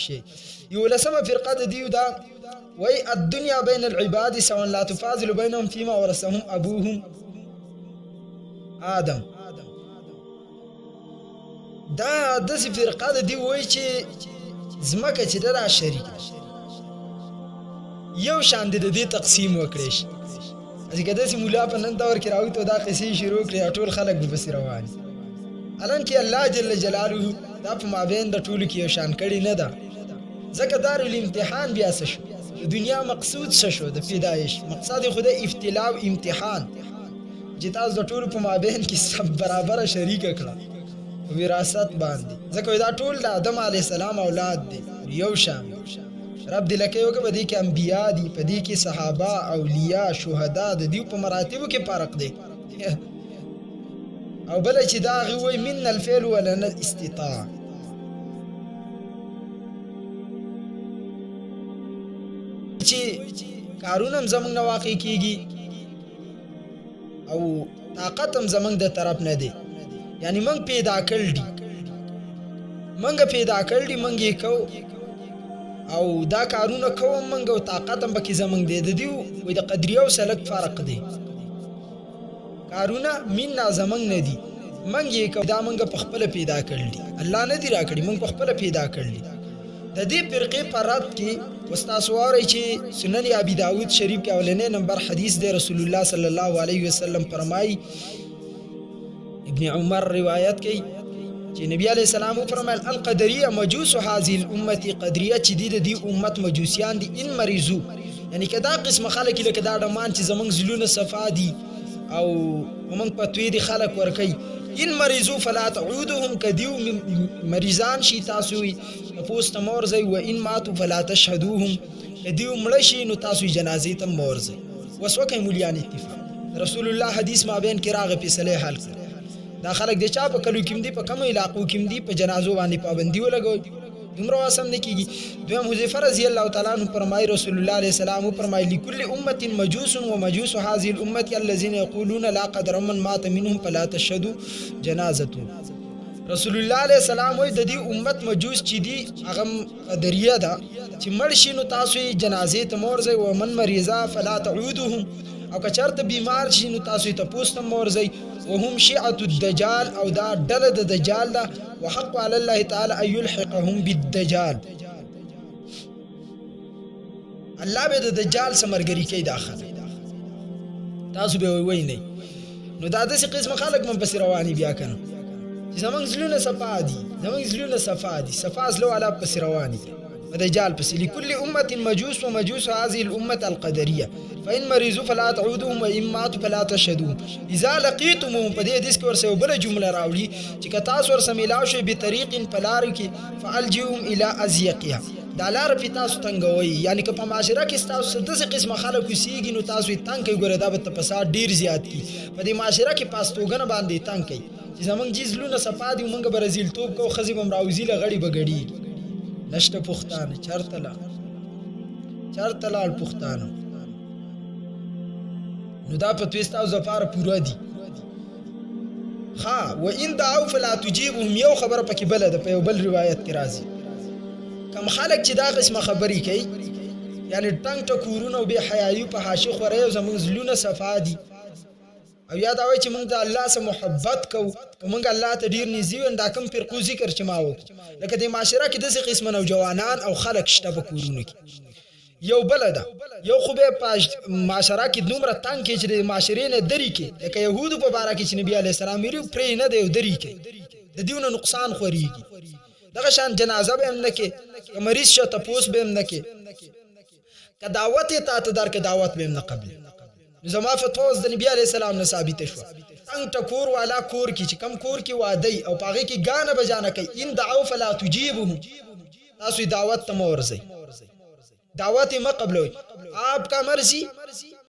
شي. یولسمه فرقه د دیو دا وای الدنیا بین العباد سواء لا تفاضل بینهم فيما ورثهم ابوهم آدم. دا داسې فرقه د دی وای چې زمکه چې دا شریک یو شان د دې تقسیم وکړي شي. ځکه داسې مولا په نن دور کې راوي ته دا قصې شروع کړي ټول خلک به بس روان. الان کې الله جل جلاله دا په مابین د ټولو کې یو شان کړي نه ده. ځکه دار الامتحان بیا څه شو؟ د دنیا مقصود څه شو؟ د پیدایش مقصد خو د ابتلا او امتحان چې تاسو د ټولو په مابین کې سب برابر شریک کړه وراثت باندې. ځکه دا ټول د آدم علی السلام اولاد دي یو شان. رب دې لکه یو کې په دې کې انبیا دي، په دې کې صحابه، اولیاء، شهدا د دې په مراتبو کې فرق دی. او بل چې دا غوي من الفعل ولنا الاستطاع. چې کارونه زمونږ نه واقع کیږي او طاقت هم زمونږ د طرف نه دی. یعنی منګ پیدا کړل دي، منګ پیدا کړل دي، منګ یې کو او دا کارونه کوم منګ او طاقت هم پکې زمونږ دی. د دیو وې د قدریه او سلک فرق دی. کارونه مینا زمونږ نه دي، منګ یې کو دا منګ په خپل پیدا کړل دي. الله نه دی راکړي، منګ په خپل پیدا کړل دي. د دې فرقې پر رد کې استاد وایي چې سنن ابي داود شریف کې اولنې نمبر حدیث دی. رسول الله صلی الله علیه وسلم فرمایي، ابن عمر روایت کوي چې نبی علیہ السلام فرمایل القدریه مجوس هذه الامه. قدریه چې دی امت مجوسیان دي. ان مریضو یعنی کدا قسم خلک لکه دا ډمان چې زمنګ زلونه صفا دي او موږ په توې دي خلک ورکي. ان مریضو فلا تعودهم کدیو مریضان شي تاسو پوست مورزي. و ان ماتوا فلا تشهدوهم کدیو مړ شي نو تاسو جنازې ته مورزي. وسوکه مولیان اتفاق رسول الله حدیث ما بین کې راغ فیصله حل کړ. دا خلک د چا په کلو کې دي، په کوم علاقو کې دي، په جنازو باندې پابندي ولګوي. دومره واسم نه کیږي. دویم حذیفه رضی الله تعالی عنہ فرمایي رسول الله علیه السلام فرمایي لكل امه مجوس ومجوس هذه الامه الذين يقولون لا قدر من مات منهم فلا تشهدوا جنازته. رسول الله علیه السلام وایي د دې امت مجوس چې دي هغه قدریه ده چې مړ شي نو تاسو جنازې ته مورځي. و من مریضا فلا تعودهم او که چرته بیمار شي نو تاسو ته پوست مورځي. وهم شيعة الدجال او دا ډله د دجال ده. وحق على الله تعالی ان يلحقهم بالدجال. الله به د دجال سمرګری کوي داخله. تاسو به وای نه نو دا داسې قسم خلک من پس رواني بیا کنه چې زمونږ زلونه صفا دي، زمونږ زلونه صفا دي، صفا زلو علا پس رواني دجال پس. لكل امه مجوس ومجوس هذه الامه القدريه فإن مريضوا فلا تعودهم وإن ماتوا فلا تشهدوهم. إذا لقيتموهم په دې حدیث کې ورسره بل جمله راوړي چې که تاسو ورسره ملاو شئ بطریق پلار کې فالجئهم الى ازيقها. دا لار په تاسو تنګوي. یعنی که په معاشره کې تاسو دغه قسم خلک وسیږي نو تاسو یې تنګ کوي. ګوره دا به فساد ډیر زیات کی په دې معاشره کې پاستوګنه باندې تنګ کوي چې زمونږ جزلونه صفا دي موږ برازیل توپ کو خزي بم راوزی لغړی بغړی نشته پښتانه چرته لال پښتانه نو دا په توستا زفار پورا دي. ها و ان دعوا فلا تجيبهم. یو خبره پکې بل ده په یو بل روایت کې راځي کم خلک چې دا قسمه خبرې کوي یعنی ټنګ ټکورونه او به حیايي په حاشیه خوري او زمونږ زلونه صفا دي او یاد اوي چې موږ د الله سره محبت کوو او موږ الله ته ډیر نږدې وند کوم فرقو ذکر چې ما وکړ لکه د معاشره کې دغه قسمه نوجوانان او خلک شته په کورونو کې. یو بل ده یو خو به په معاشره کې دومره تنګ کې چې د معاشرې نه درې کې لکه يهودو په باره کې چې نبی عليه السلام ویلو پرې نه دی درې کې د دیونه نقصان خوريږي. دغه شان جنازه به هم نه کې مریض شو تپوس به هم نه کې که دعوت ته ته در کې دعوت به هم نه قبل. زما فتواز د نبی عليه السلام نه ثابت شو څنګه ټکور والا کور کې چې کم کور کې وادي او پاغه کې غانه بجانه کوي. ان دعوا فلا تجيبهم. تاسو دعوت ته مورځي، دعوت ما قبلوي. आपका मर्जी